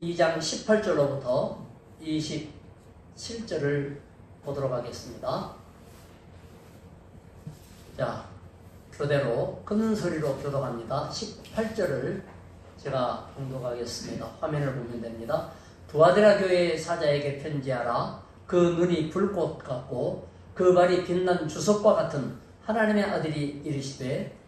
2장 18절로부터 27절을 보도록 하겠습니다. 자, 교대로 큰 소리로 교독합니다. 18절을 제가 봉독하겠습니다. 화면을 보면 됩니다. 두아디라 교회의 사자에게 편지하라. 그 눈이 불꽃 같고 그 발이 빛난 주석과 같은 하나님의 아들이 이르시되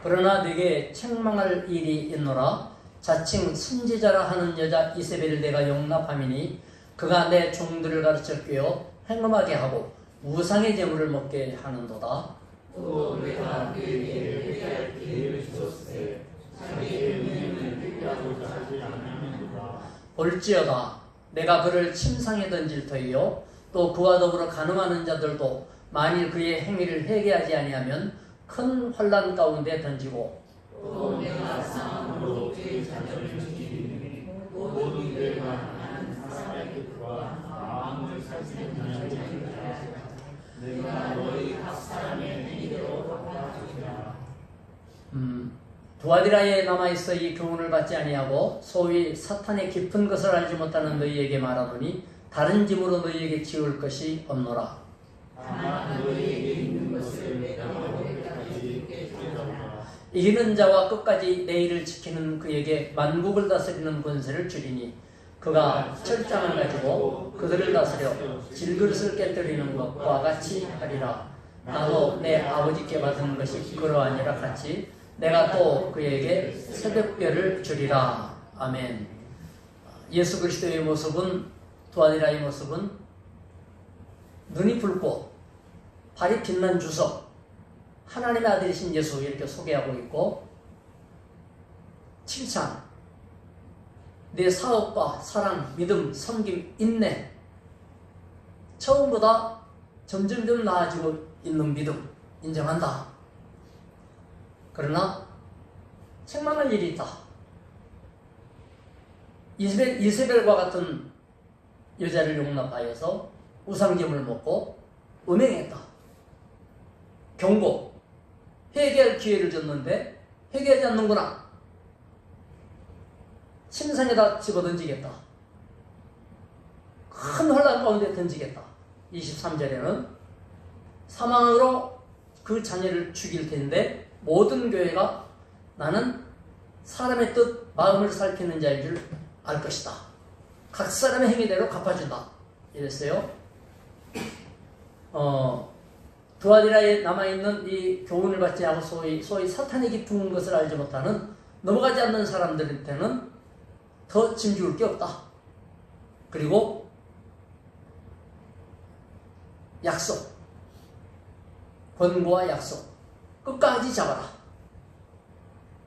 그러나 네게 책망할 일이 있노라. 자칭 선지자라 하는 여자 이세벨을 내가 용납함이니 그가 내 종들을 가르쳐 꿰어 행음하게 하고 우상의 제물을 먹게 하는도다. 또 내가 그에게 회개할 기회를 주었으되 자기의 은혜는 회개하고자 하지 아니하는도다. 볼지어다 내가 그를 침상에 던질 터이요 또 그와 더불어 간음하는 자들도 만일 그의 행위를 회개하지 아니하면 큰 환난 가운데 던지고 또 내가 상함으로 그의 자녀를 지키리니 모든 죄가 많은 사람의 끝과 마음을 살피는 자들이라. 내가 너희 각 사람의 행위대로 갚아주리라. 두아디라에 남아있어 이 교훈을 받지 아니하고 소위 사탄의 깊은 것을 알지 못하는 너희에게 말하노니 다른 짐으로 너희에게 지울 것이 없노라. 다만 너희에게 있는 것을 내가 너희까지 있게 주리라. 이기는 자와 끝까지 내 일을 지키는 그에게 만국을 다스리는 권세를 주리니 그가 철장을 가지고 그들을 다스려 질그릇을 깨뜨리는 것과 같이 하리라. 나도 내 아버지께 받은 것이 그러하니라 같이 내가 또 그에게 새벽별을 주리라. 아멘. 예수 그리스도의 모습은, 두아디라의 모습은 눈이 붉고 발이 빛난 주석, 하나님의 아들이신 예수 이렇게 소개하고 있고, 칭찬, 내 사업과 사랑, 믿음, 섬김, 인내, 처음보다 점점점 나아지고 있는 믿음 인정한다. 그러나 책망할 일이 있다. 이세벨과 같은 여자를 용납하여서 우상제물을 먹고 음행했다. 경고, 회개할 기회를 줬는데 회개하지 않는구나. 침상에다 집어던지겠다. 큰 혼란 가운데 던지겠다. 23절에는 사망으로 그 자녀를 죽일 텐데 모든 교회가 나는 사람의 뜻, 마음을 살피는 자인 줄 알 것이다. 각 사람의 행위대로 갚아준다. 이랬어요. 두아디라에 남아있는 이 교훈을 받지 않고 소위 사탄의 깊은 것을 알지 못하는 넘어가지 않는 사람들한테는 더 짐지울 게 없다. 그리고 약속, 권고와 약속 끝까지 잡아라.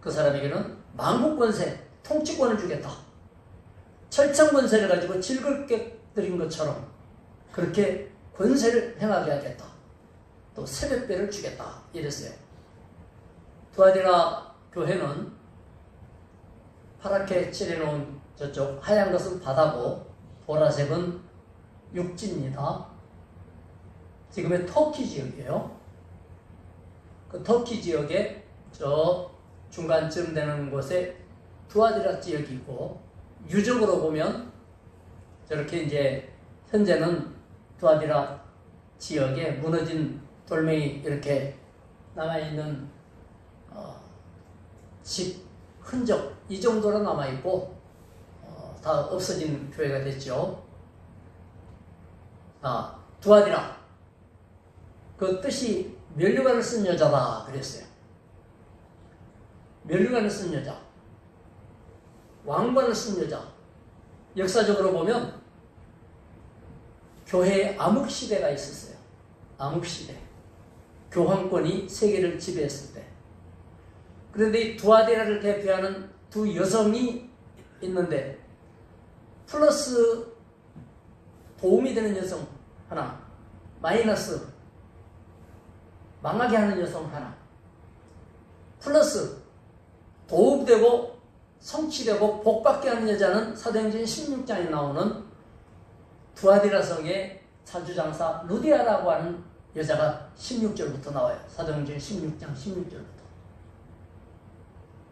그 사람에게는 만국 권세, 통치권을 주겠다. 철창 권세를 가지고 질그릇 들인 것처럼 그렇게 권세를 행하게 하겠다. 또 새벽별을 주겠다. 이랬어요. 두아디라 교회는 파랗게 칠해놓은 저쪽 하얀 것은 바다고 보라색은 육지입니다. 지금의 터키 지역이에요. 그 터키 지역에 저 중간쯤 되는 곳에 두아디라 지역이 있고, 유적으로 보면 저렇게 이제 현재는 두아디라 지역에 무너진 돌멩이 이렇게 남아있는 집 흔적 이 정도로 남아있고 다 없어진 교회가 됐죠. 두아디라 그 뜻이 면류관을 쓴 여자다 그랬어요. 면류관을 쓴 여자, 왕관을 쓴 여자. 역사적으로 보면 교회에 암흑시대가 있었어요. 암흑시대. 교황권이 세계를 지배했을 때. 그런데 이 두아디라를 대표하는 두 여성이 있는데 플러스 도움이 되는 여성 하나, 마이너스 망하게 하는 여성 하나, 플러스 도움되고 성취되고 복받게 하는 여자는 사도행전 16장에 나오는 두아디라 성의 사주장사 루디아라고 하는 여자가 16절부터 나와요. 사도행전 16장 16절부터.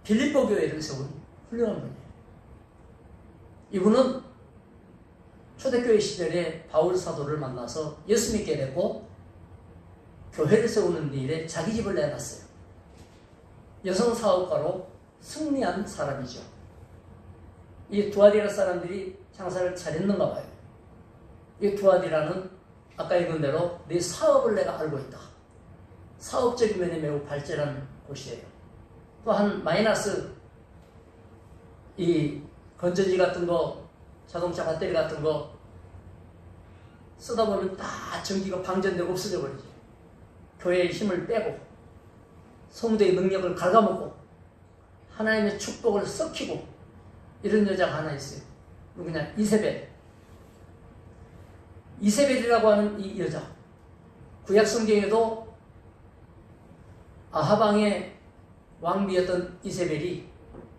빌립보 교회를 세운 훌륭한 분이에요. 이분은 초대교회 시절에 바울 사도를 만나서 예수 믿게 됐고 교회를 세우는 일에 자기 집을 내놨어요. 여성 사업가로 승리한 사람이죠. 이 두아디라 사람들이 장사를 잘했는가 봐요. 이 두아디라는 아까 읽은 대로 내 사업을 내가 알고 있다. 사업적인 면에 매우 발전한 곳이에요. 또한 마이너스 이 건전지 같은 거, 자동차 배터리 같은 거 쓰다 보면 다 전기가 방전되고 없어져 버리죠. 교회의 힘을 빼고 성도의 능력을 갉아먹고 하나님의 축복을 썩히고 이런 여자가 하나 있어요. 누구냐? 이세벨. 이세벨이라고 하는 이 여자. 구약 성경에도 아하방의 왕비였던 이세벨이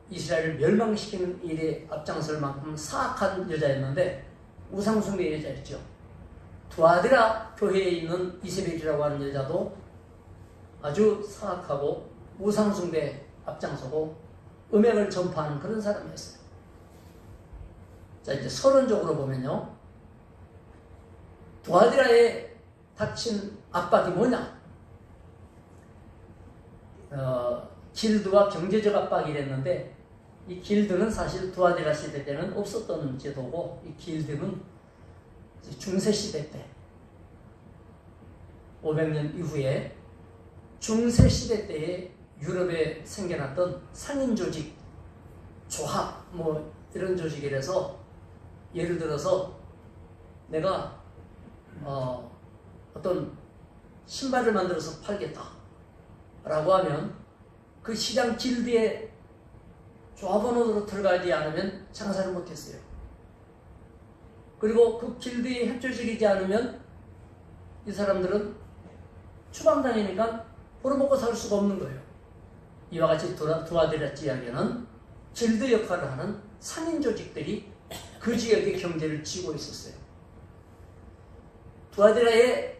이스라엘을 멸망시키는 일에 앞장설 만큼 사악한 여자였는데 우상숭배 여자였죠. 두아디라 교회에 있는 이세벨이라고 하는 여자도 아주 사악하고 우상숭배 앞장서고 음행을 전파하는 그런 사람이었어요. 자, 이제 서론적으로 보면요. 두아디라에 닥친 압박이 뭐냐? 길드와 경제적 압박이랬는데 이 길드는 사실 두아디라 시대 때는 없었던 제도고 이 길드는 중세시대 때 500년 이후에 중세시대 때에 유럽에 생겨났던 상인조직, 조합 뭐 이런 조직이라서 예를 들어서 내가 어떤 신발을 만들어서 팔겠다 라고 하면 그 시장 길드에 조합원으로 들어가지 않으면 장사를 못했어요. 그리고 그 길드에 협조적이지 않으면 이 사람들은 추방당하니까 벌어먹고 살 수가 없는 거예요. 이와 같이 두아디라 지역에는 길드 역할을 하는 상인 조직들이 그 지역의 경제를 쥐고 있었어요. 두아디라의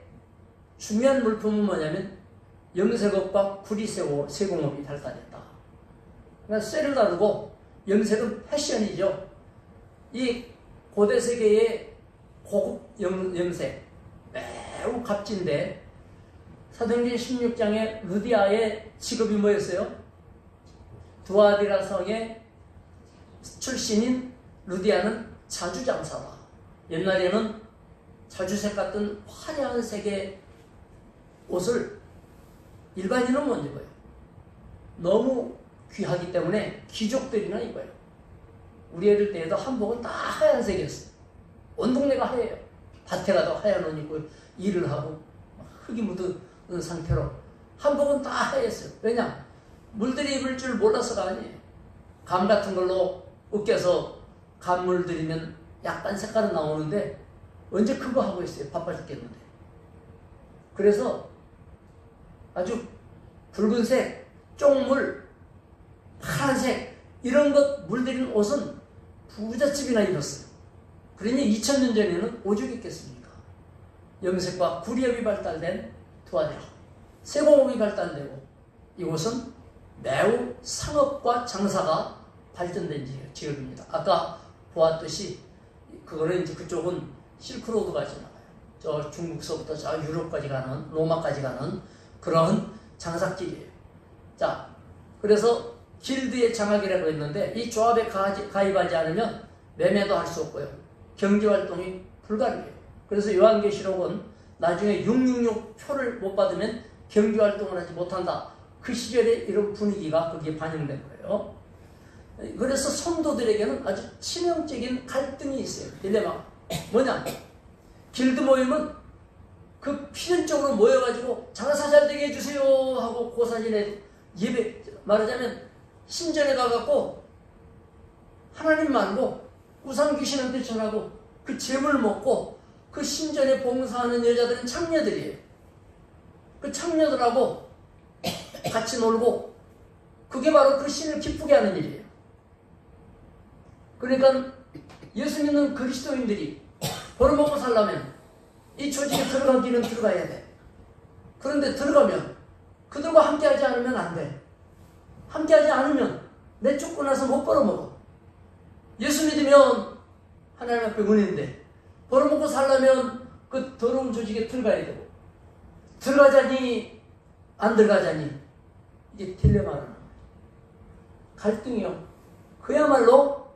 중요한 물품은 뭐냐면 염색업과 구리세공업이 발달했다. 그러니까 쇠를 다루고 염색은 패션이죠. 이 고대 세계의 고급 염색 매우 값진데 사도행전 16장에 루디아의 직업이 뭐였어요? 두아디라 성의 출신인 루디아는 자주장사다. 옛날에는 자주색 같은 화려한 색의 옷을 일반인은 못 입어요. 너무 귀하기 때문에 귀족들이나 입어요. 우리 애들 때에도 한복은 다 하얀색이었어요. 온 동네가 하얘요. 밭에 가도 하얀 옷 입고 일을 하고 흙이 묻은 상태로 한복은 다 하였어요. 왜냐? 물들이 입을 줄 몰라서가 아니에요. 감 같은 걸로 으깨서 감물 들이면 약간 색깔은 나오는데 언제 그거 하고 있어요. 바빠 죽겠는데. 그래서 아주 붉은색, 쪽물, 파란색 이런 것 물들인 옷은 부잣집이나 입었어요. 그러니 2000년 전에는 오죽 있겠습니까? 염색과 구리업이 발달된 두아디라, 세공업이 발달되고 이곳은 매우 상업과 장사가 발전된 지역입니다. 아까 보았듯이 그거는 이제 그쪽은 실크로드가 지나가요. 저 중국서부터 저 유럽까지 가는 로마까지 가는 그런 장사길이에요. 자, 그래서 길드의 장악이라고 했는데 이 조합에 가입하지 않으면 매매도 할 수 없고요. 경제활동이 불가능해요. 그래서 요한계시록은 나중에 666 표를 못 받으면 경제활동을 하지 못한다. 그 시절에 이런 분위기가 거기에 반영된 거예요. 그래서 성도들에게는 아주 치명적인 갈등이 있어요. 딜레마가. 뭐냐? 길드 모임은 그 필연적으로 모여가지고 장사 잘 되게 해주세요 하고 고사진에 예배, 말하자면 신전에 가갖고 하나님 말고 우상 귀신한테 전하고 그 재물 먹고 그 신전에 봉사하는 여자들은 창녀들이에요. 그 창녀들하고 같이 놀고 그게 바로 그 신을 기쁘게 하는 일이에요. 그러니까 예수 믿는 그리스도인들이 벌어먹고 살려면 이 조직에 들어가기는 들어가야 돼. 그런데 들어가면 그들과 함께하지 않으면 안 돼. 함께하지 않으면 내쫓고 나서 못 벌어먹어. 예수 믿으면 하나님 앞에 은혜인데 벌어먹고 살려면 그 더러운 조직에 들어가야 되고, 들어가자니 안 들어가자니 이게 딜레마라는 거예요. 갈등이요. 그야말로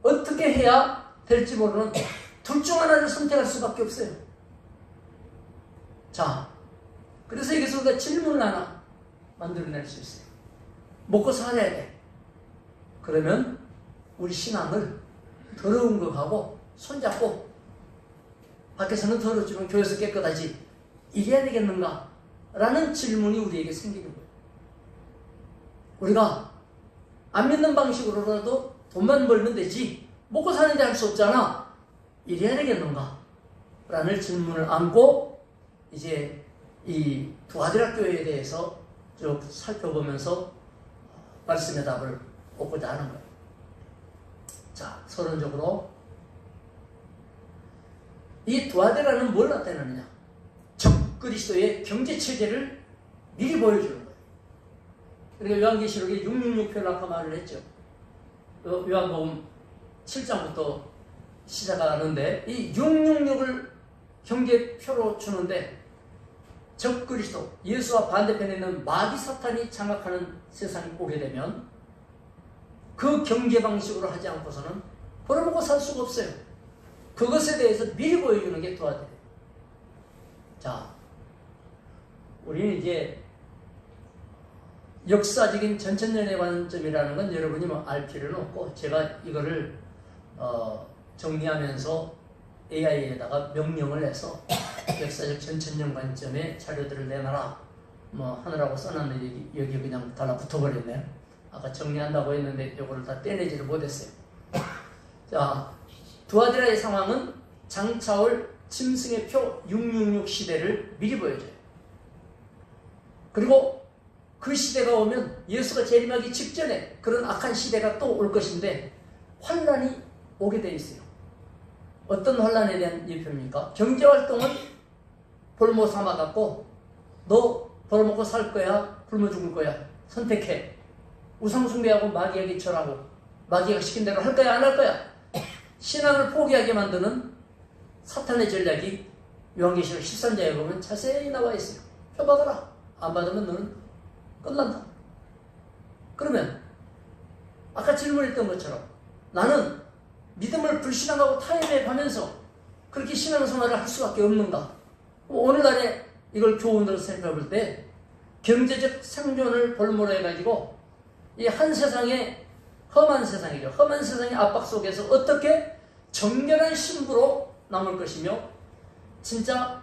어떻게 해야 될지 모르는 둘 중 하나를 선택할 수밖에 없어요. 자, 그래서 여기서 우리가 질문을 하나 만들어낼 수 있어요. 먹고 살아야 돼. 그러면 우리 신앙을 더러운 거 가고 손잡고, 밖에서는 더럽지만 교회에서 깨끗하지, 이래야 되겠는가? 라는 질문이 우리에게 생기는 거예요. 우리가 안 믿는 방식으로라도 돈만 벌면 되지, 먹고 사는데 할 수 없잖아, 이래야 되겠는가? 라는 질문을 안고 이제 이 두아디라 교회에 대해서 쭉 살펴보면서 말씀의 답을 얻고자 하는 거예요. 자, 서론적으로 이 두아디라는 뭘 나타내느냐? 적그리스도의 경제체제를 미리 보여주는 거예요. 그러니까 요한계시록에 666표라고 말을 했죠. 요한복음 7장부터 시작하는데 이 666을 경계표로 주는데, 적그리스도, 예수와 반대편에 있는 마귀 사탄이 장악하는 세상이 오게 되면 그 경제 방식으로 하지 않고서는 벌어먹고 살 수가 없어요. 그것에 대해서 미리 보여주는 게 도와드려요. 자, 우리는 이제 역사적인 전천년의 관점이라는 건 여러분이 뭐 알 필요는 없고, 제가 이거를 정리하면서 AI에다가 명령을 해서 역사적 전천년 관점의 자료들을 내놔라 뭐 하느라고 써놨는데 여기 그냥 달라붙어버렸네요. 아까 정리한다고 했는데 이거를 다 떼내지를 못했어요. 자, 두아디라의 상황은 장차올 짐승의 표 666 시대를 미리 보여줘요. 그리고 그 시대가 오면 예수가 재림하기 직전에 그런 악한 시대가 또 올 것인데 환란이 오게 돼 있어요. 어떤 환란에 대한 예표입니까? 경제활동은 볼모 삼아갖고 너 벌어먹고 살 거야? 굶어 죽을 거야? 선택해. 우상숭배하고 마귀에게 절하고 마귀가 시킨 대로 할 거야? 안 할 거야? 신앙을 포기하게 만드는 사탄의 전략이 요한계시록 13장에 보면 자세히 나와 있어요. 표 받아라. 안 받으면 너는 끝난다. 그러면 아까 질문했던 것처럼 나는 믿음을 불신앙하고 타협해 가면서 그렇게 신앙생활을 할 수밖에 없는가? 오늘날에 이걸 교훈으로 생각해볼 때 경제적 생존을 볼모로 해가지고 이 한 세상의 험한 세상이죠. 험한 세상의 압박 속에서 어떻게 정결한 신부로 남을 것이며 진짜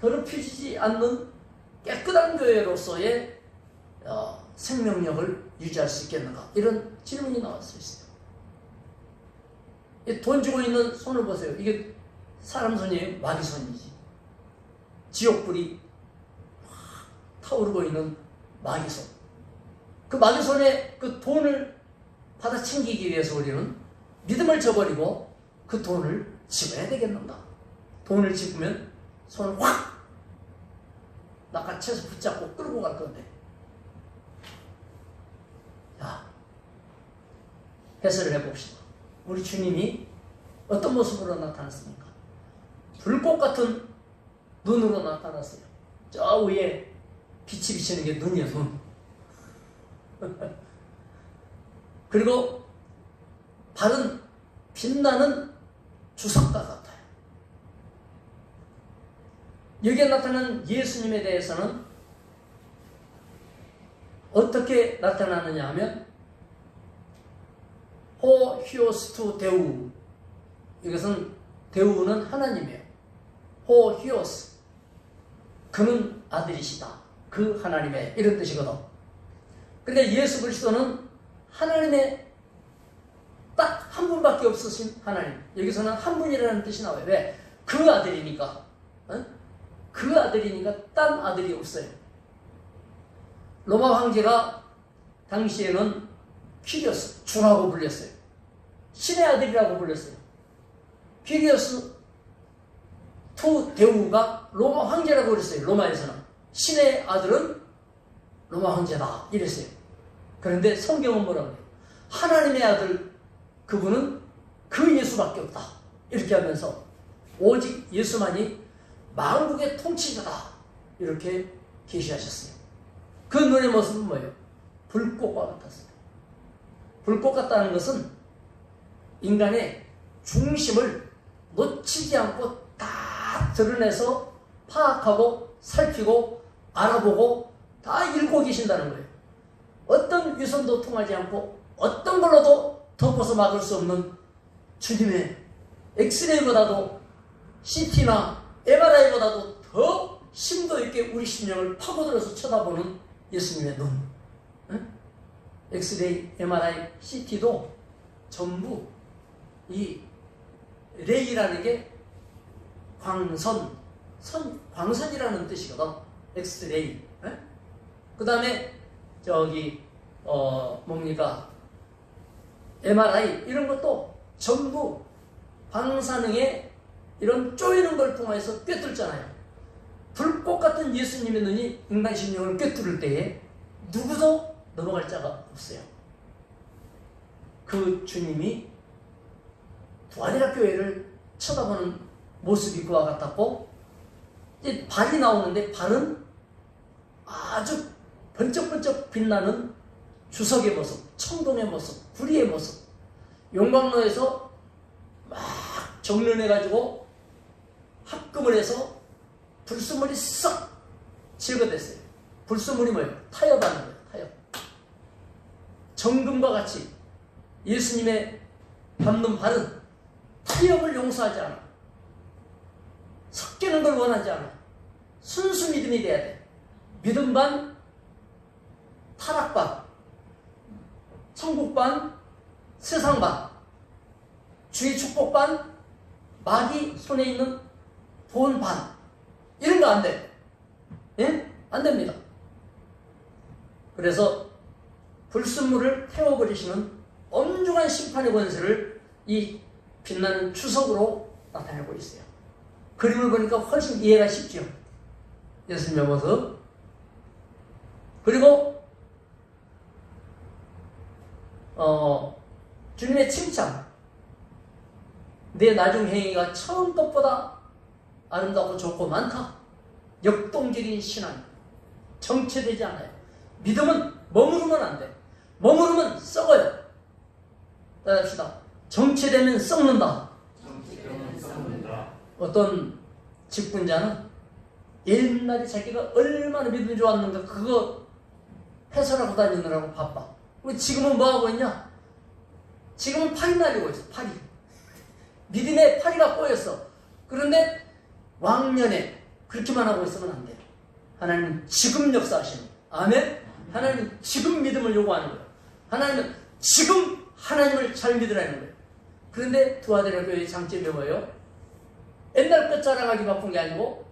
더럽혀지지 않는 깨끗한 교회로서의 생명력을 유지할 수 있겠는가? 이런 질문이 나올 수 있어요. 돈 주고 있는 손을 보세요. 이게 사람 손이에요? 마귀 손이지. 지옥불이 타오르고 있는 마귀 손. 그 마귀 손에 그 돈을 받아 챙기기 위해서 우리는 믿음을 저버리고 그 돈을 집어야 되겠는가? 돈을 집으면 손을 확 낚아채서 붙잡고 끌고 갈 건데. 자, 해설을 해봅시다. 우리 주님이 어떤 모습으로 나타났습니까? 불꽃 같은 눈으로 나타났어요. 저 위에 빛이 비치는 게 눈이야, 눈. 그리고 발은 빛나는 주석과 같아요. 여기에 나타난 예수님에 대해서는 어떻게 나타나느냐 하면 호히오스투 데우, 이것은 데우는 하나님이에요. 호히오스, 그는 아들이시다, 그 하나님의, 이런 뜻이거든. 근데 예수 그리스도는 하나님의 딱 한 분밖에 없으신 하나님. 여기서는 한 분이라는 뜻이 나와요. 왜? 그 아들이니까. 그 아들이니까 딴 아들이 없어요. 로마 황제가 당시에는 퀴리오스, 주라고 불렸어요. 신의 아들이라고 불렸어요. 퀴리오스 투 데우가 로마 황제라고 그랬어요. 로마에서는. 신의 아들은 로마 황제다 이랬어요. 그런데 성경은 뭐라고 해요? 하나님의 아들 그분은 그 예수밖에 없다 이렇게 하면서 오직 예수만이 만국의 통치자다 이렇게 계시하셨어요. 그 눈의 모습은 뭐예요? 불꽃과 같았어요. 불꽃 같다는 것은 인간의 중심을 놓치지 않고 다 드러내서 파악하고 살피고 알아보고 다 읽고 계신다는 거예요. 어떤 위선도 통하지 않고 어떤 걸로도 덮어서 막을 수 없는 주님의 엑스레이보다도 CT나 MRI보다도 더 심도 있게 우리 심령을 파고들어서 쳐다보는 예수님의 눈. 엑스레이, MRI, CT도 전부 이 레이라는 게 광선이라는 뜻이거든. 엑스레이. 그 다음에 뭡니까? MRI 이런 것도 전부 방사능에 이런 쪼이는 걸 통해서 꿰뚫잖아요. 불꽃 같은 예수님의 눈이 인간 심령을 꿰뚫을 때에 누구도 넘어갈 자가 없어요. 그 주님이 두아디라 교회를 쳐다보는 모습이 그와 같았고, 이제 발이 나오는데 발은 아주 번쩍번쩍 빛나는 주석의 모습, 청동의 모습, 구리의 모습. 용광로에서 막 정련해가지고 합금을 해서 불순물이 싹 제거됐어요. 불순물이 뭐예요? 타협하는 거예요. 타협. 정금과 같이 예수님의 밟는 발은 타협을 용서하지 않아. 섞이는 걸 원하지 않아. 순수 믿음이 돼야 돼. 믿음 반, 타락 반, 천국 반, 세상 반, 주의 축복 반, 마귀 손에 있는 돈 반. 이런 거 안 돼. 예? 안 됩니다. 그래서 불순물을 태워버리시는 엄중한 심판의 권세를 이 빛나는 주석으로 나타내고 있어요. 그림을 보니까 훨씬 이해가 쉽죠. 예수님의 모습. 그리고 주님의 칭찬. 내 나중 행위가 처음 것보다 아름답고 좋고 많다. 역동적인 신앙. 정체되지 않아요. 믿음은 머무르면 안 돼. 머무르면 썩어요. 따라합시다. 정체되면 썩는다. 어떤 직분자는 옛날에 자기가 얼마나 믿음이 좋았는가 그거 해설하고 다니느라고 바빠. 지금은 뭐하고 있냐? 지금은 팔이 날리고 있어. 팔이. 믿음에 팔이가 꼬였어. 그런데 왕년에 그렇게만 하고 있으면 안 돼요. 하나님은 지금 역사하시는 거예요. 아멘? 하나님은 지금 믿음을 요구하는 거예요. 하나님은 지금 하나님을 잘 믿으라는 거예요. 그런데 두아디라 교회의 장점이 뭐예요? 옛날 것 자랑하기 바쁜 게 아니고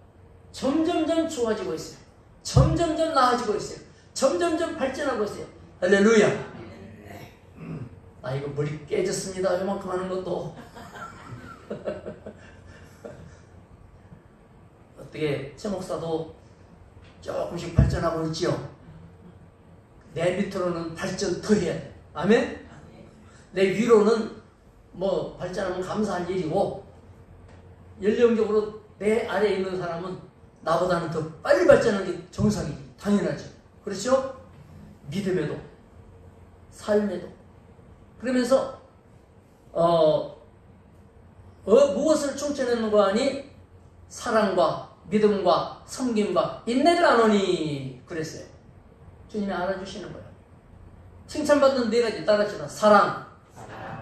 점점점 좋아지고 있어요. 점점점 나아지고 있어요. 점점점 발전하고 있어요. 할렐루야. 아 이거 머리 깨졌습니다. 요만큼 하는 것도. 어떻게 최 목사도 조금씩 발전하고 있지요. 내 밑으로는 발전 더 해야 돼. 아멘? 내 위로는 뭐 발전하면 감사할 일이고 연령적으로 내 아래에 있는 사람은 나보다는 더 빨리 발전하는 게 정상이지. 당연하지. 그렇죠? 믿음에도 삶에도. 그러면서 무엇을 충천했는가 하니 사랑과 믿음과 섬김과 인내를 나누니 그랬어요. 주님이 알아주시는 거예요. 칭찬받는 네 가지 따라합시다. 사랑,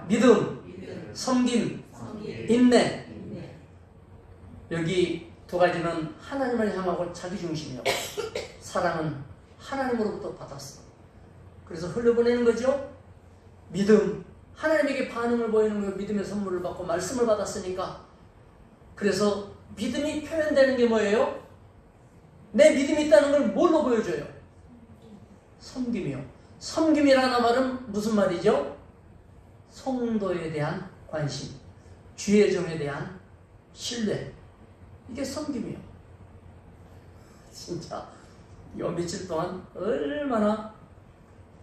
믿음, 섬김, 인내. 여기 두 가지는 하나님을 향하고 자기중심이요. 사랑은 하나님으로부터 받았어. 그래서 흘려보내는 거죠. 믿음, 하나님에게 반응을 보이는 거 믿음의 선물을 받고 말씀을 받았으니까. 그래서 믿음이 표현되는 게 뭐예요? 내 믿음이 있다는 걸 뭘로 보여줘요? 섬김이요. 섬김이라는 말은 무슨 말이죠? 성도에 대한 관심, 주의 종에 대한 신뢰. 이게 섬김이요. 진짜 요 며칠 동안 얼마나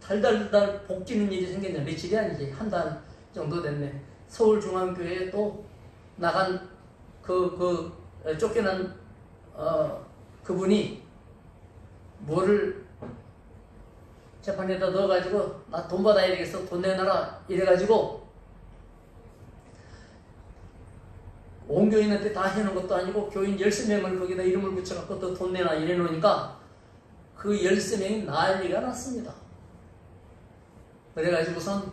달달달 볶이는 일이 생겼냐. 며칠이 아니지, 한 달 정도 됐네. 서울중앙교회에 또 나간 쫓겨난 그분이 뭐를 재판에다 넣어가지고 나 돈 받아야 되겠어, 돈 내놔라 이래가지고 온 교인한테 다 해놓은 것도 아니고 교인 13명을 거기다 이름을 붙여갖고 또 돈 내놔 이래 놓으니까 그 13명이 난리가 났습니다. 그래가지고선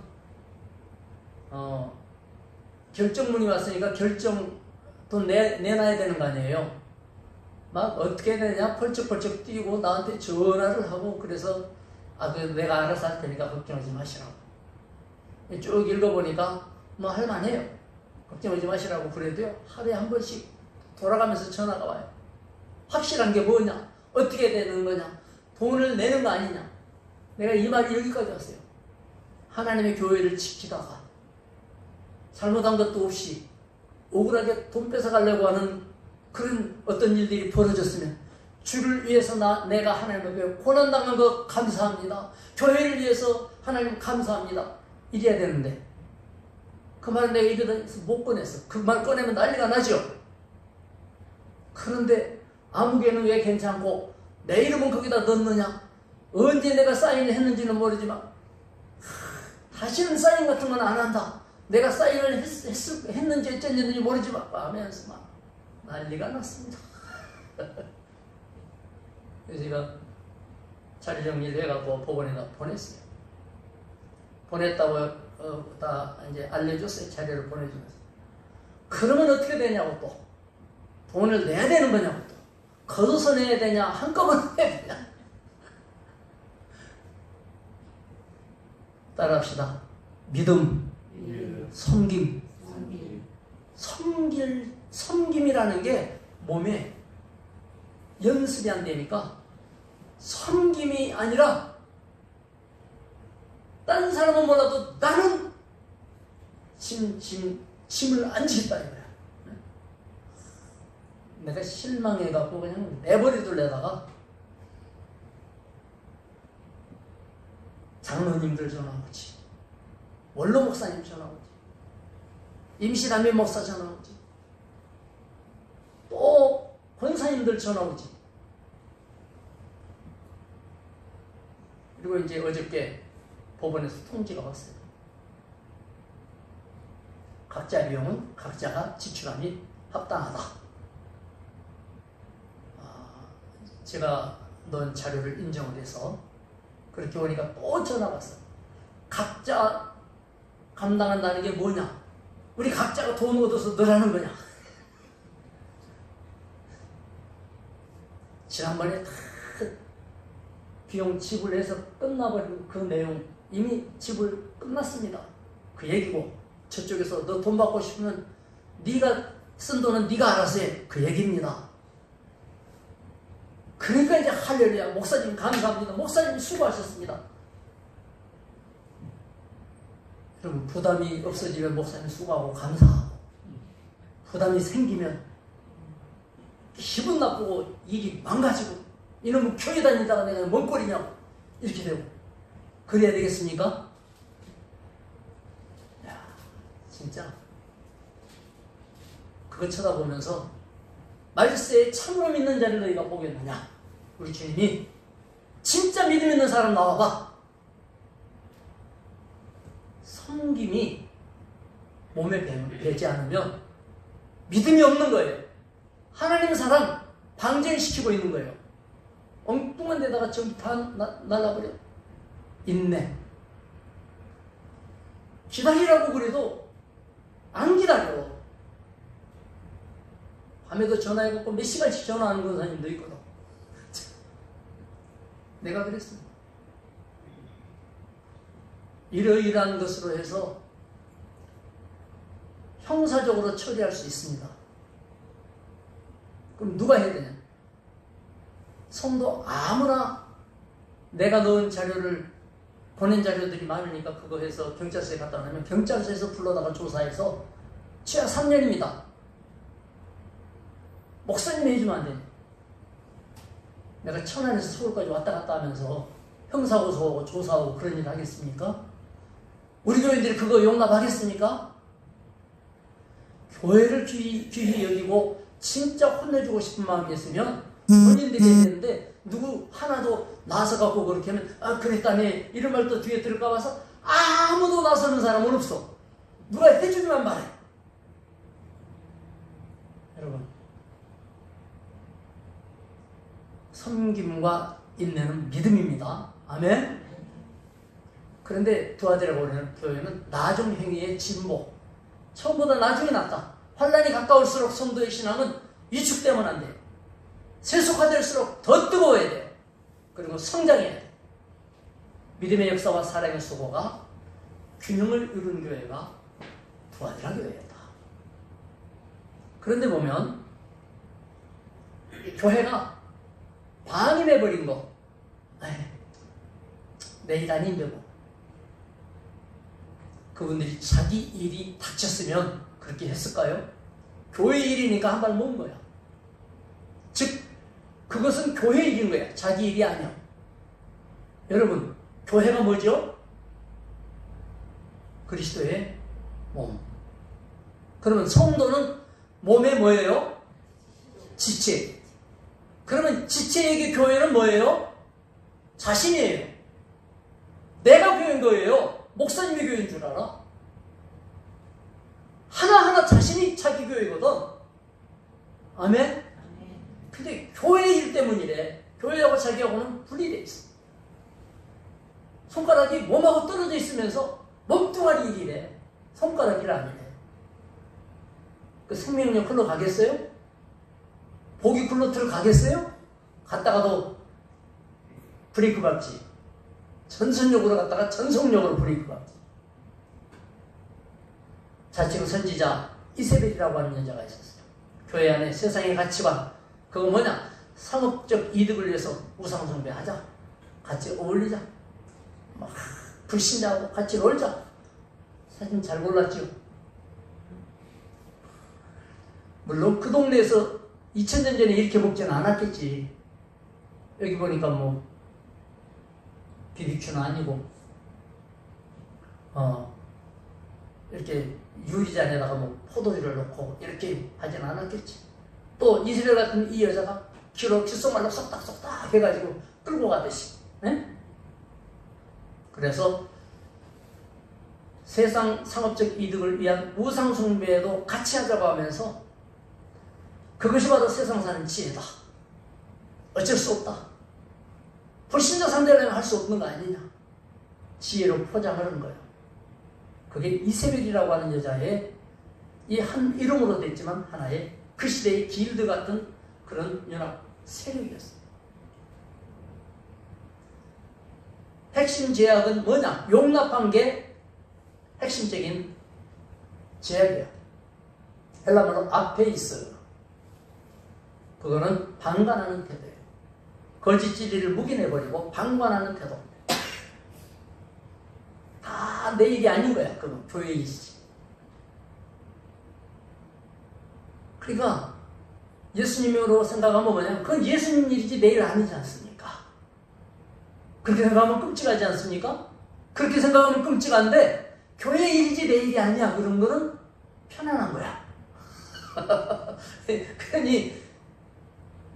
결정문이 왔으니까 돈 내놔야 되는 거 아니에요. 막 어떻게 되냐 펄쩍펄쩍 뛰고 나한테 전화를 하고, 그래서 내가 알아서 할 테니까 걱정하지 마시라고. 쭉 읽어보니까 뭐 할만해요. 걱정하지 마시라고. 그래도요 하루에 한 번씩 돌아가면서 전화가 와요. 확실한 게 뭐냐, 어떻게 되는 거냐, 돈을 내는 거 아니냐. 내가 이 말이 여기까지 왔어요. 하나님의 교회를 지키다가 잘못한 것도 없이 억울하게 돈 뺏어가려고 하는 그런 어떤 일들이 벌어졌으면, 주를 위해서 내가 하나님의 교회 고난당한 거 감사합니다, 교회를 위해서 하나님 감사합니다 이래야 되는데, 그 말을 내가 입에서 못 꺼냈어. 그 말 꺼내면 난리가 나죠. 그런데 아무 교회는 왜 괜찮고 내 이름은 거기다 넣느냐, 언제 내가 사인을 했는지는 모르지만 다시는 사인 같은 건 안 한다, 내가 사인을 했는지 어쩐지 모르지만 하면서 막 난리가 났습니다. 그래서 제가 자료 정리를 해갖고 법원에다 보냈어요. 보냈다고 다 이제 알려줬어요. 자료를 보내주면서. 그러면 어떻게 되냐고, 또 돈을 내야 되는 거냐고, 또 걷어서 내야 되냐, 한꺼번에 내야 되냐. 따라합시다. 믿음, 섬김. 섬김이라는 게 몸에 연습이 안 되니까 섬김이 아니라, 다른 사람은 몰라도 나는 짐을 안 지겠다 이거야. 내가 실망해갖고 그냥 내버려둘래다가 장로님들 전화 오지, 원로 목사님 전화 오지, 임시담임 목사 전화 오지, 또 권사님들 전화 오지. 그리고 이제 어저께 법원에서 통지가 왔어요. 각자 비용은 각자가 지출함이 합당하다. 제가 넣은 자료를 인정을 해서 그렇게 오니까 또 전화가 왔어요. 각자 감당한다는 게 뭐냐? 우리 각자가 돈 얻어서 넣으라는 거냐? 지난번에 다 비용 지불해서 끝나버린 그 내용, 이미 지불 끝났습니다. 그 얘기고, 저쪽에서 너 돈 받고 싶으면 네가 쓴 돈은 네가 알아서 해, 그 얘기입니다. 그러니까 이제 할렐루야, 목사님 감사합니다, 목사님 수고하셨습니다. 여러분, 부담이 없어지면 목사님 수고하고 감사하고, 부담이 생기면 기분 나쁘고 일이 망가지고, 이놈은 교회 다니다가 내가 뭔 꼴이냐고 이렇게 되고, 그래야 되겠습니까? 야, 진짜 그거 쳐다보면서 말세에 참으로 믿는 자를 너희가 보겠느냐. 우리 주님이 진짜 믿음 있는 사람 나와봐. 섬김이 몸에 배지 않으면 믿음이 없는 거예요. 하나님 사랑 방전시키고 있는 거예요. 엉뚱한 데다가 전부 다 날라버려. 인내. 기다리라고 그래도 안 기다려. 밤에도 전화해갖고 몇 시간씩 전화하는 권사님도 있거든. 내가 그랬습니다. 이러이러한 것으로 해서 형사적으로 처리할 수 있습니다. 그럼 누가 해야 되냐? 성도 아무나 내가 넣은 자료를 보낸 자료들이 많으니까 그거 해서 경찰서에 갖다 놓으면 경찰서에서 불러다가 조사해서 최하 3년입니다. 목사님이 해주면 안 되냐? 내가 천안에서 서울까지 왔다 갔다 하면서 형사고소하고 조사하고 그런 일 하겠습니까? 우리 교인들이 그거 용납하겠습니까? 교회를 귀히 여기고 진짜 혼내주고 싶은 마음이 있으면 본인들이 해야 되는데 누구 하나도 나서갖고 그렇게 하면 아 그랬다네 이런 말 또 뒤에 들을까 봐서 아무도 나서는 사람은 없어. 누가 해주기만 말해. 여러분, 섬김과 인내는 믿음입니다. 아멘. 그런데 두아디라 교회는 나중 행위의 진보, 처음보다 나중에 낫다. 환란이 가까울수록 성도의 신앙은 위축되면 안 돼요. 세속화될수록 더 뜨거워야 돼요. 그리고 성장해야 돼요. 믿음의 역사와 사랑의 수고가 균형을 이룬 교회가 두아디라 교회였다. 그런데 보면 교회가 방임해버린 거, 내일 아닌데 뭐. 그분들이 자기 일이 닥쳤으면 그렇게 했을까요? 교회 일이니까 한 발 모은 거야. 즉 그것은 교회 일인 거야. 자기 일이 아니야. 여러분, 교회가 뭐죠? 그리스도의 몸. 그러면 성도는 몸의 뭐예요? 지체. 그러면 지체에게 교회는 뭐예요? 자신이에요. 내가 교회인 거예요. 목사님이 교회인 줄 알아? 하나하나 자신이 자기 교회거든. 아멘? 근데 교회 일 때문이래. 교회하고 자기하고는 분리되어 있어. 손가락이 몸하고 떨어져 있으면서 몸뚱아리 일이래. 손가락 일 아니래. 그 생명력 흘러가겠어요? 복이 굴러 들어가겠어요? 갔다가도 브레이크 밟지. 전선력으로 갔다가 전속력으로 브레이크 밟지. 자칭 선지자 이세벨이라고 하는 여자가 있었어요. 교회 안에 세상의 가치관, 그거 뭐냐? 상업적 이득을 위해서 우상숭배하자. 같이 어울리자. 막 불신자하고 같이 놀자. 사진 잘 골랐죠? 물론 그 동네에서 2000년 전에 이렇게 먹지는 않았겠지. 여기 보니까 뭐 BBQ는 아니고 이렇게 유리잔에다가 뭐 포도주를 넣고 이렇게 하진 않았겠지. 또 이스라엘 같은 이 여자가 귀로 귓속말로 쏙닥쏙닥 해가지고 끌고 가듯이. 네? 그래서 세상 상업적 이득을 위한 우상숭배에도 같이 하자고 하면서 그것이 바로 세상 사는 지혜다. 어쩔 수 없다. 불신자 상대를 할 수 없는 거 아니냐. 지혜로 포장하는 거예요. 그게 이세벨이라고 하는 여자의 이 한 이름으로 됐지만 하나의 그 시대의 길드 같은 그런 연합 세력이었어요. 핵심 제약은 뭐냐? 용납한 게 핵심적인 제약이야. 헬라말로 아페이스. 그거는 방관하는 태도예요. 거짓 진리를 묵인해버리고 방관하는 태도. 다 내 일이 아닌 거야. 그건 교회 일이지. 그러니까 예수님으로 생각하면 뭐냐면 그건 예수님 일이지 내 일 아니지 않습니까? 그렇게 생각하면 끔찍하지 않습니까? 그렇게 생각하면 끔찍한데 교회 일이지 내 일이 아니야. 그런 거는 편안한 거야. 그러니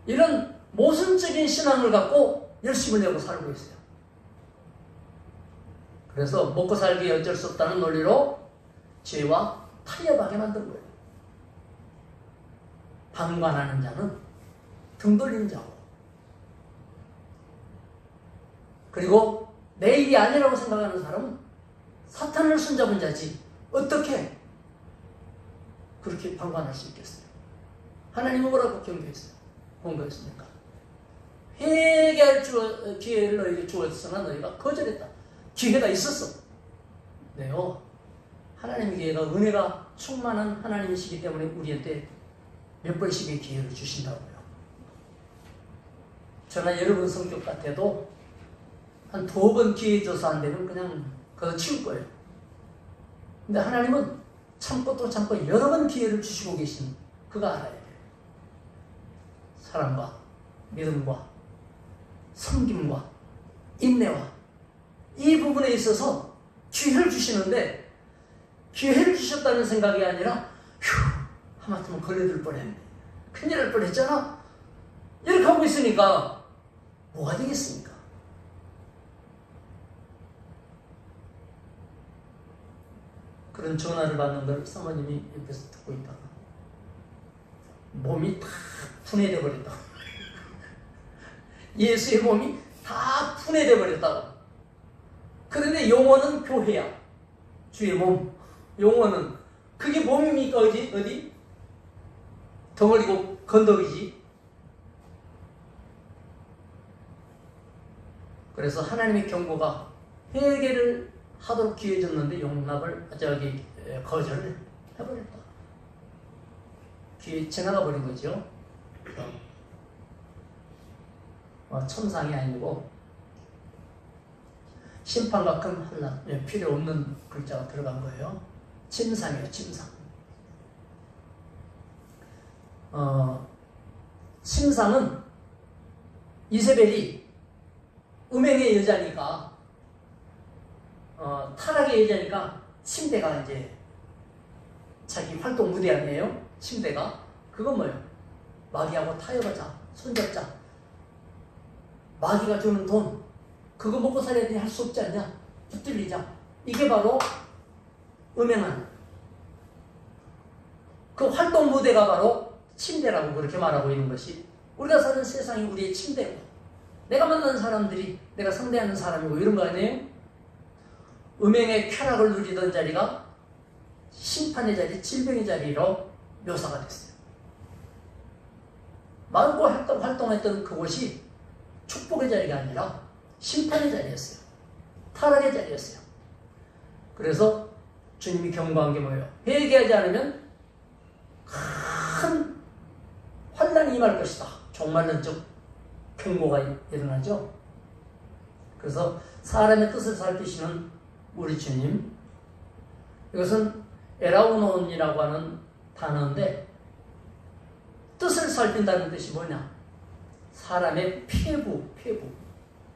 이런 모순적인 신앙을 갖고 열심을 내고 살고 있어요. 그래서 먹고 살기 어쩔 수 없다는 논리로 죄와 타협하게 만든 거예요. 방관하는 자는 등 돌리는 자고, 그리고 내 일이 아니라고 생각하는 사람은 사탄을 손잡은 자지 어떻게 그렇게 방관할 수 있겠어요? 하나님은 뭐라고 경고했습니까? 회개할 기회를 너에게 주었으나 너희가 거절했다. 기회가 있었어. 네요. 하나님의 기회가 은혜가 충만한 하나님이시기 때문에 우리한테 몇 번씩의 기회를 주신다고요. 저나 여러분 성격 같아도 한 2번 기회 줘서 안 되면 그냥 그거 치울 거예요. 근데 하나님은 참고 또 참고 여러 번 기회를 주시고 계신 그거 알아야 돼요. 사랑과 믿음과 섬김과 인내와 이 부분에 있어서 기회를 주시는데, 기회를 주셨다는 생각이 아니라 하마터면 걸려들 뻔했네, 큰일 날 뻔했잖아, 이렇게 하고 있으니까 뭐가 되겠습니까? 그런 전화를 받는 걸 사모님이 옆에서 듣고 있다가 몸이 다 분해돼 버렸다. 예수의 몸이 다 분해돼 버렸다. 그런데 영혼은 교회야. 주의 몸. 영혼은 그게 몸입니까? 어디? 덩어리고 건더기지. 그래서 하나님의 경고가 회개를 하도록 기회 줬는데 거절을 해버렸다. 기회 지나가 버린 거죠. 천상이 아니고 심판과 큰 환난, 필요 없는 글자가 들어간 거예요. 침상이에요, 침상. 침상은 이세벨이 음행의 여자니까, 타락의 여자니까 침대가 이제 자기 활동 무대 아니에요? 침대가. 그건 뭐예요? 마귀하고 타협하자, 손잡자. 마귀가 주는 돈, 그거 먹고 살아야 되니 할 수 없지 않냐? 붙들리자. 이게 바로 음행하는 그 활동 무대가 바로 침대라고 그렇게 말하고 있는 것이, 우리가 사는 세상이 우리의 침대고, 내가 만나는 사람들이 내가 상대하는 사람이고 이런 거 아니에요? 음행의 쾌락을 누리던 자리가 심판의 자리, 질병의 자리로 묘사가 됐어요. 마음껏 활동했던 그곳이 축복의 자리가 아니라 심판의 자리였어요. 타락의 자리였어요. 그래서 주님이 경고한 게 뭐예요? 회개하지 않으면 큰 환난이 임할 것이다. 종말론적 경고가 일어나죠. 그래서 사람의 뜻을 살피시는 우리 주님, 이것은 에라우논이라고 하는 단어인데, 뜻을 살핀다는 뜻이 뭐냐? 사람의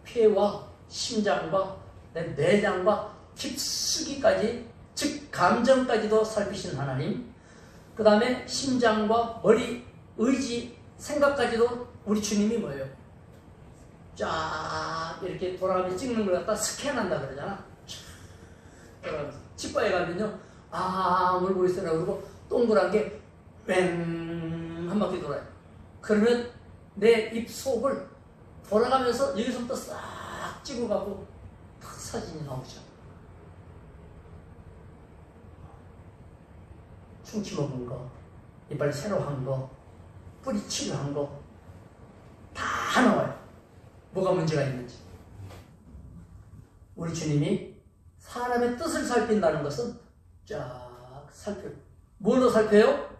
폐와 심장과 내장과 깊숙이까지, 즉 감정까지도 살피신 하나님, 그 다음에 심장과 머리, 의지, 생각까지도 우리 주님이 뭐예요? 쫙 이렇게 돌아가면서 찍는 걸 갖다 스캔한다 그러잖아. 돌아가면서 치과에 가면요, 물고 있어라 그러고 동그란 게 뺑 한 바퀴 돌아요. 그러면 내 입 속을 돌아가면서 여기서부터 싹 찍어가고 탁 사진이 나오죠. 충치 먹은 거, 이빨 새로 한 거, 뿌리 치료한 거 다 나와요. 뭐가 문제가 있는지. 우리 주님이 사람의 뜻을 살핀다는 것은 쫙 살펴요. 뭘로 살펴요?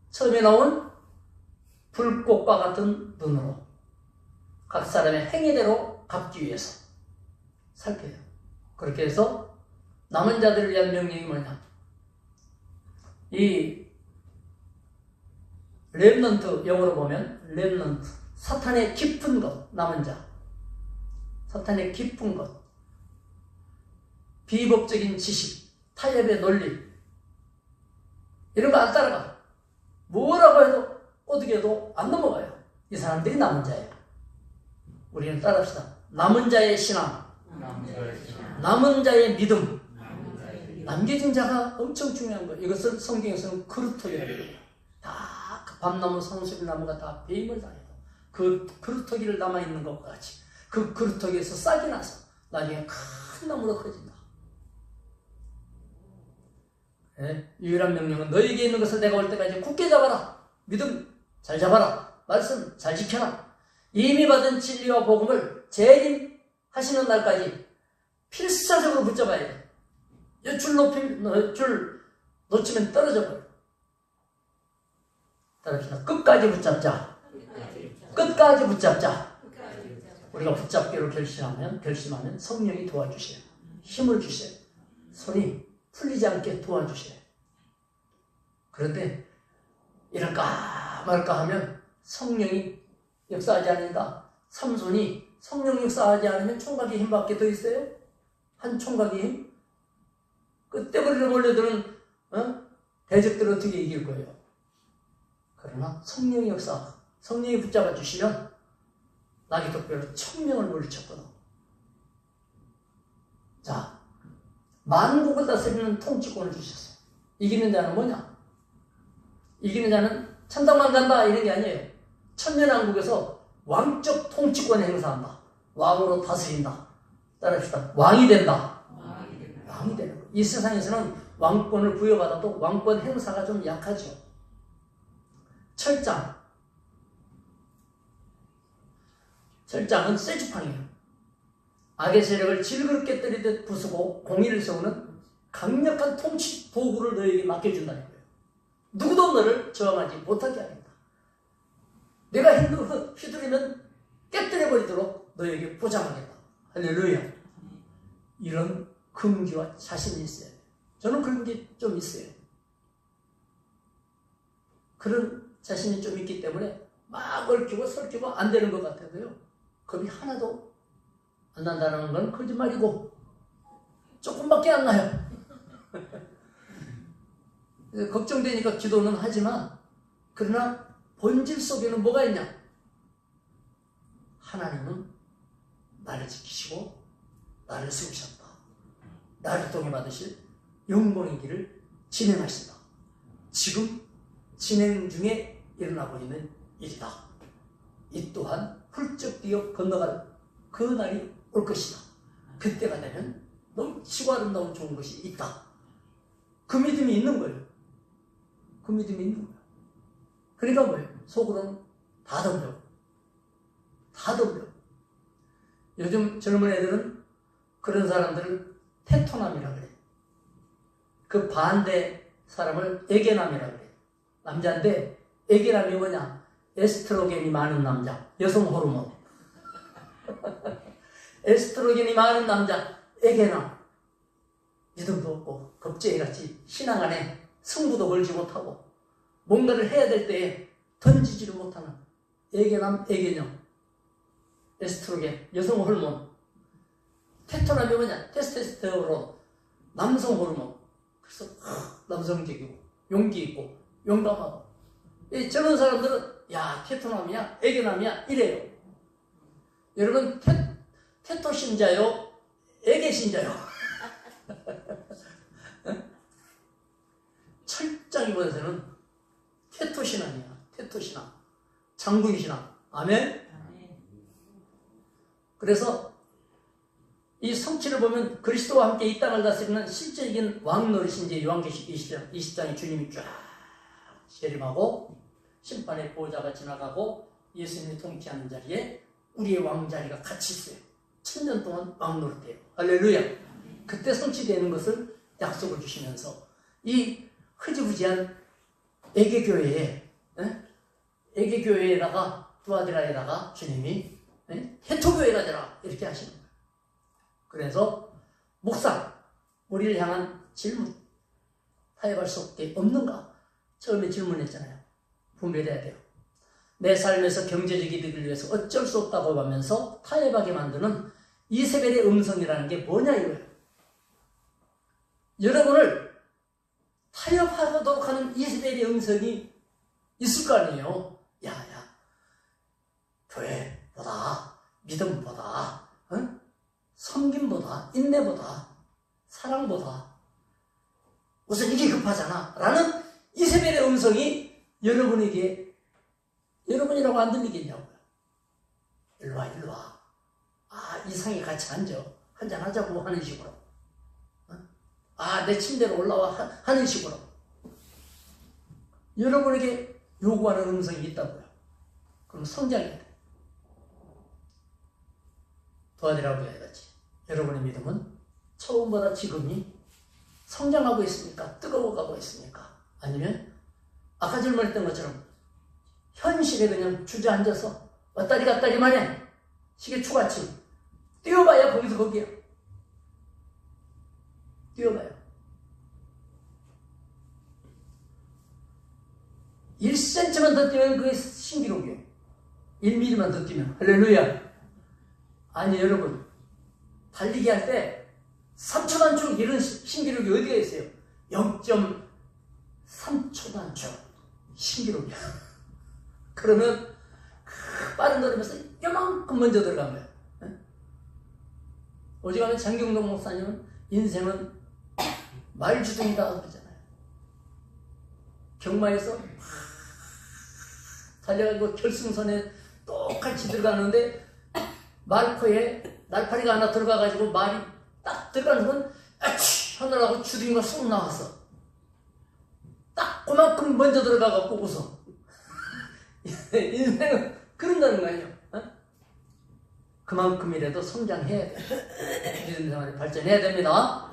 처음에 나온 불꽃과 같은 눈으로 각 사람의 행위대로 갚기 위해서 살펴요. 그렇게 해서 남은 자들을 위한 명령이 뭐냐? 이 렘넌트, 영어로 보면 렘넌트, 사탄의 깊은 것, 남은 자, 사탄의 깊은 것, 비법적인 지식, 타협의 논리, 이런 거 안 따라가. 뭐라고 해도 어떻게 해도 안 넘어가요. 이 사람들이 남은 자예요. 우리는 따라합시다. 남은 자의 신앙, 남은 자의 믿음, 남겨진 자가 엄청 중요한 거예요. 이것을 성경에서는 그루터기라고 해요. 다 밤나무, 상수리나무가 다 배임을 당해요. 그 그루터기를 남아있는 것과 같이 그 그루터기에서 싹이 나서 나중에 큰 나무로 커진다. 네? 유일한 명령은 너에게 있는 것을 내가 올 때까지 굳게 잡아라. 믿음 잘 잡아라. 말씀 잘 지켜라. 이미 받은 진리와 복음을 재림하시는 날까지 필사적으로 붙잡아야 돼. 이 줄 놓치면 떨어져 버려. 따라합시다. 끝까지 붙잡자. 끝까지 붙잡자. 우리가 붙잡기로 결심하면 성령이 도와주셔요. 힘을 주셔요. 손이 풀리지 않게 도와주셔요. 그런데 이럴까 말까 하면 성령이 역사하지 않는다. 삼손이 성령 역사하지 않으면 총각의 힘밖에 더 있어요? 한 총각의 힘? 그 떼버리를 몰려드는 대적들을 어떻게 이길 거예요? 그러나 성령의 역사, 성령이 붙잡아 주시면 나귀 턱뼈로 1000명을 물리쳤거든. 자, 만국을 다스리는 통치권을 주셨어요. 이기는 자는 뭐냐? 이기는 자는 천당만 간다 이런 게 아니에요. 천년왕국에서 왕적 통치권을 행사한다. 왕으로 다스린다. 따라합시다. 왕이 된다. 왕이 되는 거예요. 이 세상에서는 왕권을 부여받아도 왕권 행사가 좀 약하죠. 철장. 철장은 쇠지팡이에요. 악의 세력을 질그릇 깨뜨리듯 부수고 공의를 세우는 강력한 통치 도구를 너에게 맡겨준다는 거예요. 누구도 너를 저항하지 못하게 하겠다. 내가 휘두르면 깨뜨려버리도록 너에게 보장하겠다. 할렐루야. 이런 금기와 자신이 있어야 돼요. 저는 그런 게 좀 있어요. 그런 자신이 좀 있기 때문에 막 얽히고 설키고 안 되는 것 같아도요. 겁이 하나도 안 난다는 건 거짓말이고 조금밖에 안 나요. 걱정되니까 기도는 하지만 그러나 본질 속에는 뭐가 있냐? 하나님은 나를 지키시고 나를 세우셨다. 나를 통해 받으실 영광의 길을 진행하신다. 지금 진행 중에 일어나고 있는 일이다. 이 또한 훌쩍 뛰어 건너갈 그 날이 올 것이다. 그때가 되면 넘치고 아름다운 좋은 것이 있다. 그 믿음이 있는 거예요. 그 믿음이 있는 거예요. 그러니까 뭐예요? 속으로는 다 덤벼. 다 덤벼. 요즘 젊은 애들은 그런 사람들을 테토남이라 그래요. 그 반대 사람을 에게남이라 그래요. 남자인데 에게남이 뭐냐? 에스트로겐이 많은 남자. 여성 호르몬. 에스트로겐이 많은 남자. 에게남. 믿음도 없고 겁쟁이같이 신앙 안에 승부도 걸지 못하고 뭔가를 해야 될 때에 던지지를 못하는 에게남, 에게녀. 에스트로겐, 여성 호르몬. 테토남이 뭐냐? 테스토스테론, 남성 호르몬. 그래서 남성적이고 용기 있고 용감하고. 이 젊은 사람들은 야 테토남이야, 에게남이야 이래요. 여러분 테토 신자요, 에게 신자요. 철장 입어서는 테토 신앙이야. 테토 신앙, 장군 신앙. 아멘. 그래서 이 성취를 보면 그리스도와 함께 이 땅을 다스리는 실제적인 왕 노릇이 이제 요한계시록 20장에 주님이 쫙 재림하고 심판의 보호자가 지나가고 예수님이 통치하는 자리에 우리의 왕자리가 같이 있어요. 1000년 동안 왕 노릇해요. 할렐루야. 그때 성취되는 것을 약속을 주시면서 이 흐지부지한 에게교회에다가 두아디라에다가 주님이 테토교회가 되라 이렇게 하시는 거예요. 그래서 묵상, 우리를 향한 질문, 타협할 수 없게 없는가? 처음에 질문했잖아요. 분별해야 돼요. 내 삶에서 경제적 이득을 위해서 어쩔 수 없다고 하면서 타협하게 만드는 이세벨의 음성이라는 게 뭐냐 이거예요. 여러분을 타협하도록 하는 이세벨의 음성이 있을 거 아니에요. 야야, 교회보다, 믿음보다, 섬김보다, 인내보다, 사랑보다 우선 이게 급하잖아 라는 이세벨의 음성이 여러분이라고 안 들리겠냐고요. 일로와 일로와. 아, 이상이 같이 앉아. 한잔 하자고 하는 식으로. 아, 내 침대로 올라와 하는 식으로. 여러분에게 요구하는 음성이 있다고요. 그럼 성장해야 돼. 도와드리라고 해야지. 여러분의 믿음은 처음보다 지금이 성장하고 있습니까? 뜨거워가고 있습니까? 아니면 아까 질문했던 것처럼 현실에 그냥 주저앉아서 왔다리 갔다리만 해. 시계 추가치. 뛰어봐야 거기서 거기야. 뛰어봐요. 1cm만 더 뛰면 그게 신기록이에요. 1mm만 더 뛰면. 할렐루야. 아니 여러분, 달리기 할 때 3초 단축 이런 신기록이 어디가 있어요? 0.3초 단축 신기록이야. 그러면 그 빠른 걸음에서 요만큼 먼저 들어간 거예요. 오직하면 장경동 목사님은 인생은 말주둥이다 그러잖아요. 경마에서 달려가지고 결승선에 똑같이 들어가는데 말코에 날파리가 하나 들어가가지고 말이 딱 들어가는 순간 아치 하느라고 주둥이가 쑥 나왔어. 딱 그만큼 먼저 들어가갖고 웃어. 인생은 그런다는 거 아니에요. 그만큼이라도 성장해야 돼. 믿음 생활에 발전해야 됩니다.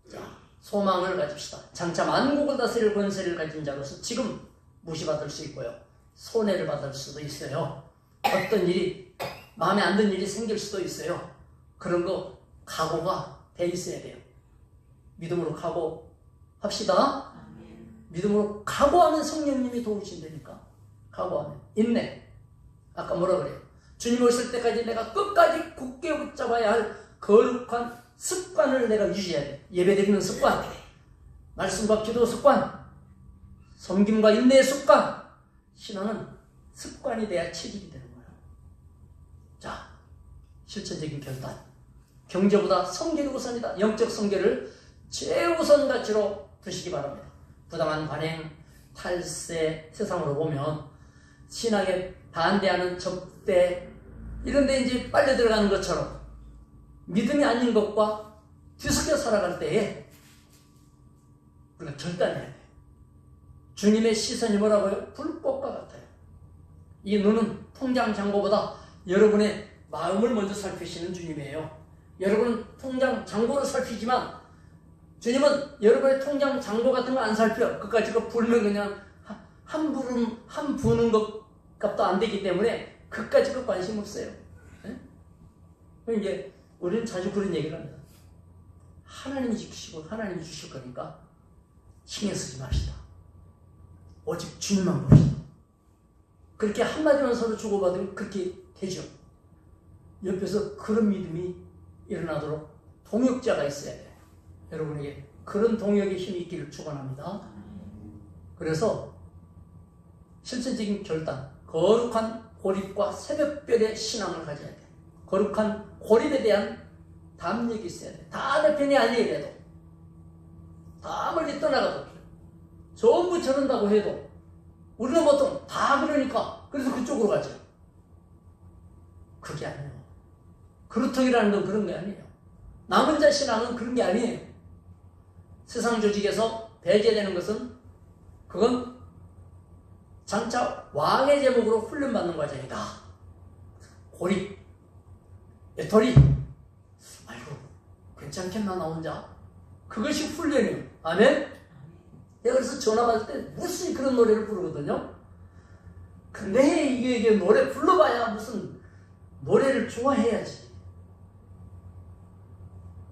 자, 소망을 가집시다. 장차 만국을 다스릴 권세를 가진 자로서 지금 무시받을 수 있고요. 손해를 받을 수도 있어요. 어떤 일이 마음에 안 드는 일이 생길 수도 있어요. 그런 거 각오가 돼 있어야 돼요. 믿음으로 각오합시다. 믿음으로 각오하면 성령님이 도우신다니까. 각오하면 인내. 아까 뭐라 그래요? 주님 오실 때까지 내가 끝까지 굳게 붙잡아야 할 거룩한 습관을 내가 유지해야 돼. 예배드리는 습관, 말씀과 기도 습관, 섬김과 인내의 습관. 신앙은 습관이 돼야 체질이 되는 거예요. 자, 실천적인 결단. 경제보다 성결이 우선이다. 영적 성결을 최우선 가치로 두시기 바랍니다. 부당한 관행, 탈세, 세상으로 보면 신앙에 반대하는 접대 이런 데 이제 빨려 들어가는 것처럼 믿음이 아닌 것과 뒤섞여 살아갈 때에 우리가 결단해야 돼. 주님의 시선이 뭐라고요? 불꽃과 같아요. 이 눈은 통장 잔고보다 여러분의 마음을 먼저 살피시는 주님이에요. 여러분은 통장 잔고를 살피지만 주님은 여러분의 통장 잔고 같은 거 안 살펴. 그까지 그 불면 그냥 한 부는 것 값도 안 되기 때문에 그까지 그 관심 없어요. 네? 이제 우리는 자주 그런 얘기를 합니다. 하나님이 지키시고 하나님이 주실 거니까 신경 쓰지 맙시다. 오직 주님만 봅시다. 그렇게 한마디만 서로 주고받으면 그렇게 되죠. 옆에서 그런 믿음이 일어나도록 동역자가 있어야 돼요. 여러분에게 그런 동역의 힘이 있기를 축원합니다. 그래서 실천적인 결단, 거룩한 고립과 새벽별의 신앙을 가져야 돼. 거룩한 고립에 대한 담력이 있어야 돼. 다 내 편이 아니래도, 다 멀리 떠나가도, 전부 저런다고 해도 우리는 보통 다 그러니까 그래서 그쪽으로 가죠. 그게 아니에요. 그루통이라는 건 그런 게 아니에요. 나 혼자 신앙은 그런 게 아니에요. 세상 조직에서 배제되는 것은 그건 장차 왕의 제목으로 훈련받는 과정이다. 고립, 외톨이, 아이고 괜찮겠나 나 혼자? 그것이 훈련이에요. 아멘? 내가 그래서 전화 받을 때 무슨 그런 노래를 부르거든요. 근데 이게 노래 불러봐야 무슨 노래를 좋아해야지.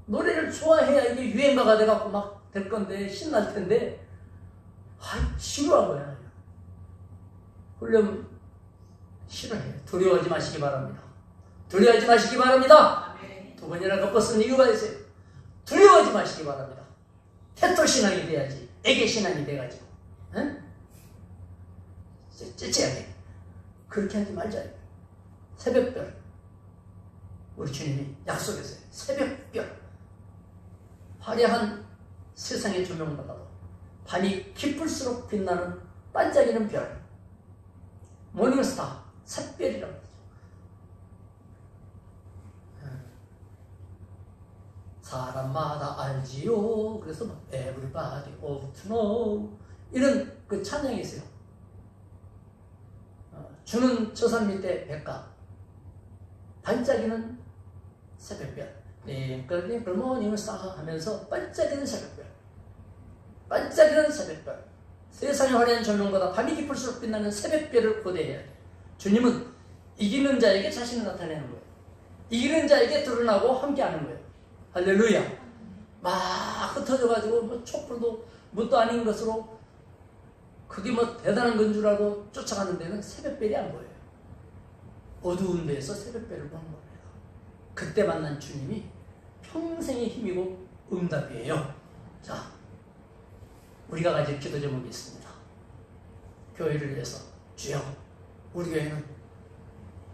노래를 좋아해야 이게 유행가가 돼갖고 막 될 건데 신날 텐데 싫어한 거야. 훈련 싫어해요. 두려워하지 마시기 바랍니다. 두려워하지 마시기 바랍니다. 두 번이나 겪었은 이유가 있어요. 두려워하지 마시기 바랍니다. 태토 신앙이 돼야지. 애기 신앙이 돼가지고 째째하게 그렇게 하지 말자. 새벽별 우리 주님이 약속했어요. 새벽별 화려한 세상의 조명받아도 밤이 깊을수록 빛나는 반짝이는 별 모닝스타 샛별이라고 하죠. 사람마다 알지요. 그래서 everybody ought to know 이런 그 찬양이 있어요. 주는 저산 밑에 백가 반짝이는 새벽별 링클링클 모닝스타 하면서 반짝이는 새벽별 반짝이는 새벽별 세상의 화려한 조명보다 밤이 깊을수록 빛나는 새벽별을 고대해야 돼. 주님은 이기는 자에게 자신을 나타내는 거예요. 이기는 자에게 드러나고 함께하는 거예요. 할렐루야. 막 흩어져가지고 뭐 촛불도 뭣도 아닌 것으로 그게 뭐 대단한 건 줄 알고 쫓아가는 데는 새벽별이 안 보여요. 어두운 데에서 새벽별을 보는 겁니다. 그때 만난 주님이 평생의 힘이고 응답이에요. 자, 우리가 가질 기도 제목이 있습니다. 교회를 위해서 주여, 우리 교회는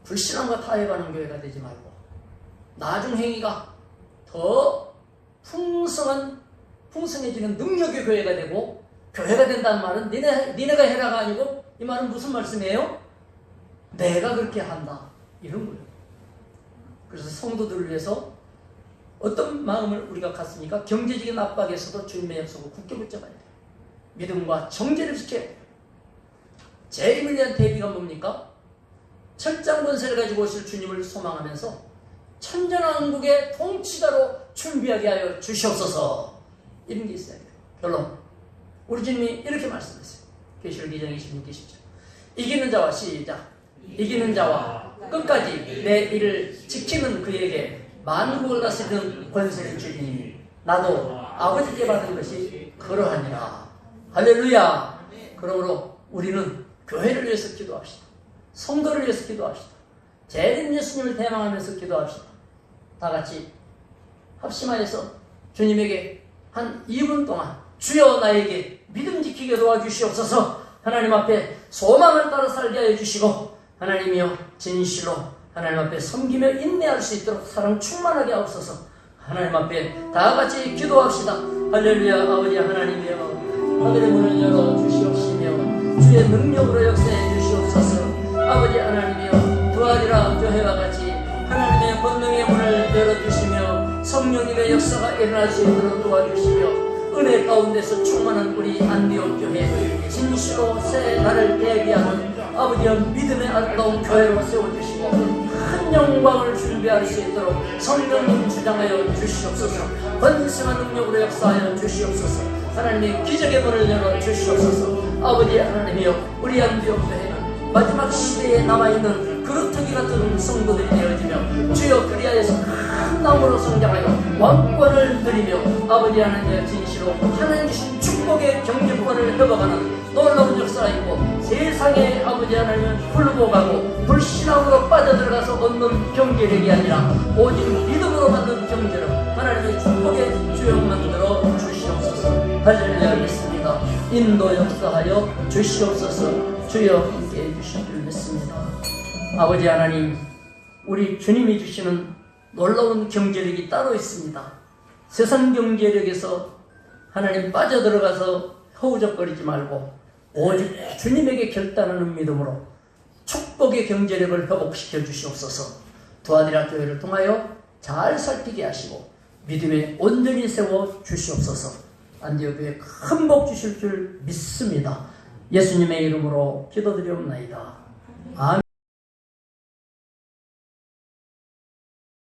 불신앙과 타협하는 교회가 되지 말고 나중 행위가 더 풍성해지는 능력의 교회가 되고, 교회가 된다는 말은 니네가 해라가 아니고, 이 말은 무슨 말씀이에요? 내가 그렇게 한다, 이런 거예요. 그래서 성도들을 위해서 어떤 마음을 우리가 갖습니까? 경제적인 압박에서도 주님의 약속을 굳게 붙잡아야 돼요. 믿음과 정죄를 지켜야 돼요. 재림을 위한 대비가 뭡니까? 철장 권세를 가지고 오실 주님을 소망하면서 천전왕국의 통치자로 준비하게 하여 주시옵소서. 이런 게 있어야 돼요. 결론, 우리 주님이 이렇게 말씀했어요. 계시록 2장 26절 10절. 이기는 자와, 시작, 이기는 자와 끝까지 내 일을 지키는 그에게 만국을 다스리는 권세를 주리니 나도 아버지께 받은 것이 그러하니라. 할렐루야. 그러므로 우리는 교회를 위해서 기도합시다. 성도를 위해서 기도합시다. 재림 예수님을 대망하면서 기도합시다. 다 같이 합심하여서 주님에게 한 2분 동안 주여 나에게 믿음 지키게 도와주시옵소서. 하나님 앞에 소망을 따라 살게 하여 주시고, 하나님이여 진실로 하나님 앞에 섬기며 인내할 수 있도록 사랑 충만하게 하옵소서. 하나님 앞에 다 같이 기도합시다. 할렐루야. 아버지 하나님이여, 하늘의 문을 열어주시옵시며 주의 능력으로 역사해 주시옵소서. 아버지 하나님이여, 도와주라. 교회와 같이 하나님의 권능의 문을 열어주시며 성령님의 역사가 일어날 수 있도록 도와주시며, 은혜 가운데서 충만한 우리 안디옥 교회 진실로 새 날을 대비하는 아버지의 믿음의 아름다운 교회로 세워주시고 큰 영광을 준비할 수 있도록 성령님 주장하여 주시옵소서. 번성한 능력으로 역사하여 주시옵소서. 하나님의 기적의 문을 열어 주시옵소서. 아버지 하나님이여, 우리 안디옥 교회는 마지막 시대에 남아있는 그루터기 같은 성도들이 되어지며 주여 그리하여서 큰 나무로 성장하여 왕권을 누리며 아버지 하나님의 진실로 하나님 주신 축복의 경제권을 회복하는 놀라운 역사가 있고, 세상에 아버지 하나님은 굴복하고 불신앙으로 빠져들어가서 얻는 경제력이 아니라 오직 믿음으로 받는 경제력, 하나님의 축복의 주역 만들어 주시옵소서. 할렐루야. 믿습니다. 인도 역사하여 주시옵소서. 주여 함께해 주실 줄 믿습니다. 아버지 하나님, 우리 주님이 주시는 놀라운 경제력이 따로 있습니다. 세상 경제력에서 하나님 빠져들어가서 허우적거리지 말고 오직 주님에게 결단하는 믿음으로 축복의 경제력을 회복시켜 주시옵소서. 도와드라. 교회를 통하여 잘 살피게 하시고 믿음에 온전히 세워 주시옵소서. 안디옥 교회에 큰 복 주실 줄 믿습니다. 예수님의 이름으로 기도드리옵나이다. 아멘.